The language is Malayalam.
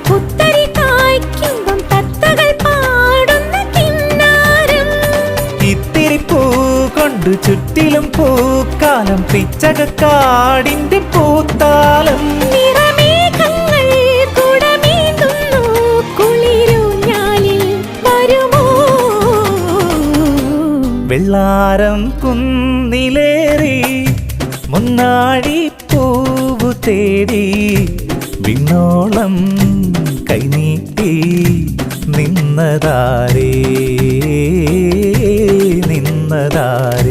പുത്തരി കായ്ക്കുമ്പം തത്തകൾ പാടുന്ന കിന്നാരം. ഇത്തിരി പൂ കൊണ്ട് ചുറ്റിലും പൂക്കാലം പിച്ചകക്കാടിന്റെ പൂത്താലം. നിറമേഘങ്ങൾ കുടമേന്തുന്നു കുളിരൂഞ്ഞാലിൽ വരുമോ? വെള്ളാരം കുന്നിലേറി മുന്നാടി പൂവു തേടി വിണ്ണോളം കൈനീട്ടി നിന്നതാരേ നിന്നതാരേ.